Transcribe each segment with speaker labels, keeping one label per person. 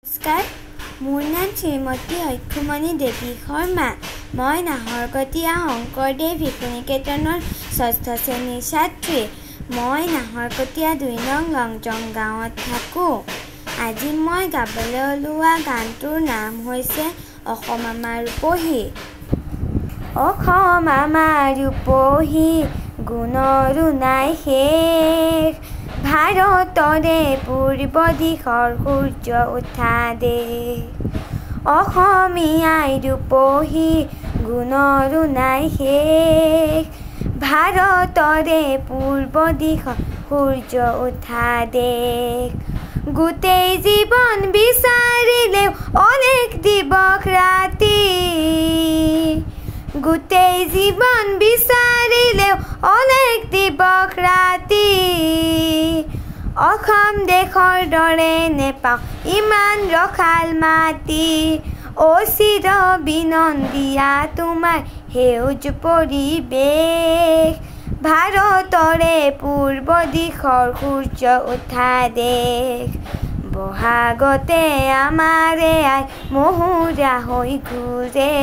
Speaker 1: নমস্কাৰ, মোৰ নাম শ্ৰীমতী অক্ষুমণি দেৱী শৰ্মা। মই নাহৰকটীয়া শংকৰদেৱ শিশু নিকেতনৰ ৬ষ্ঠ শ্ৰেণীৰ ছাত্ৰী। মই নাহৰকটীয়া ২ নং লংজং গাঁৱত থাকোঁ। আজি মই গাবলৈ ওলোৱা গানটোৰ নাম হৈছে অসম আমাৰ ৰূপহী। অসম আমাৰ ৰূপহী, গুণৰো নাই শেষ। ভাৰতৰে পূৰ্ব দিশৰ সূৰ্য উঠা দেশ। অসমীয়াই ৰূপহী, গুণৰো নাই শেষ। ভাৰতৰে পূৰ্ব দিশৰ সূৰ্য উঠা দেশ। গোটেই জীৱন বিচাৰিলেও অনেক দিৱস ৰাতি। গোটেই জীৱন বিচাৰিলেও অনেক দিৱস ৰাতি। অসম দেশৰ দৰে নেপাওঁ ইমান ৰসাল মাটি। চিৰ বিনন্দীয়া তোমাৰ সেউজ পৰিৱেশ। ভাৰতৰে পূৰ্ব দিশৰ সূৰ্য উঠা দেশ। বহাগতে আমাৰে আই মহুৰা হৈ ঘূৰে।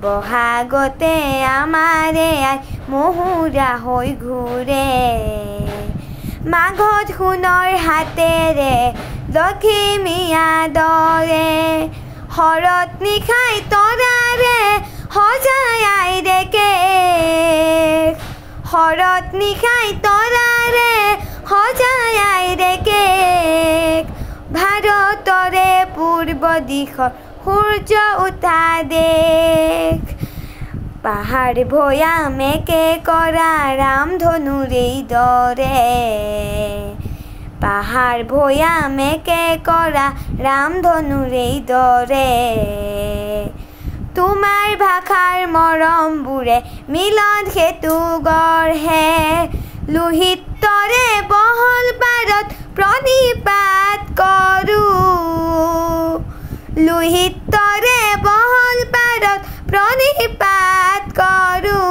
Speaker 1: বহাগতে আমাৰে আই মহুৰা হৈ ঘূৰে। মাঘত সোণৰ হাতেৰে লখিমীয়া দৰে। শৰত নিশাই তৰাৰে সজায় আইৰে কেশ। শৰত নিশাই তৰাৰে সজায় আইৰে কেশ। ভাৰতৰে পূৰ্ব দিশৰ সূৰ্য উঠা দেশ। পাহাৰ ভৈয়ামেকে কৰা ৰামধনুৰে দৰে। পাহাৰ ভৈয়ামেকে কৰা ৰামধনুৰে দৰে। তোমাৰ ভাষাৰ মৰমবোৰে মিলন সেতু গঢ়ে। লোহিতৰে বহল পাৰত প্ৰণিপাত কৰোঁ। লোহিতৰে বহল পাৰত প্ৰণিপাত কৰোঁ।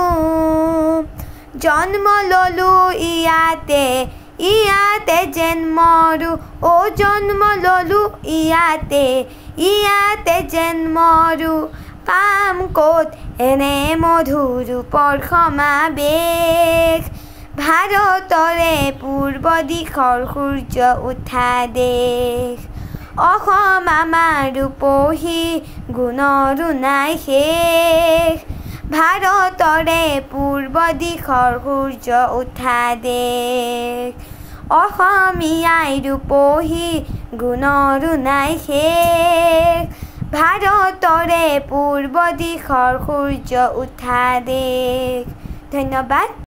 Speaker 1: জন্ম ললো ইয়াতে, ইয়াতে যেন মৰো। জন্ম ললো ইয়াতে, ইয়াতে যেন মৰো। পাম ক'ত এনে মধুৰ ৰূপৰ সমাৱেশ। ভাৰতৰে পূৰ্ব দিশৰ সূৰ্য উঠা দেশ। অসম আমাৰ ৰূপহী, গুণৰো নাই শেষ। ভাৰতৰে পূৰ্ব দিশৰ সূৰ্য উঠা দেশ। অসমীয়াই ৰূপহী, গুণৰো নাই শেষ। ভাৰতৰে পূৰ্ব দিশৰ সূৰ্য উঠা দেশ। ধন্যবাদ।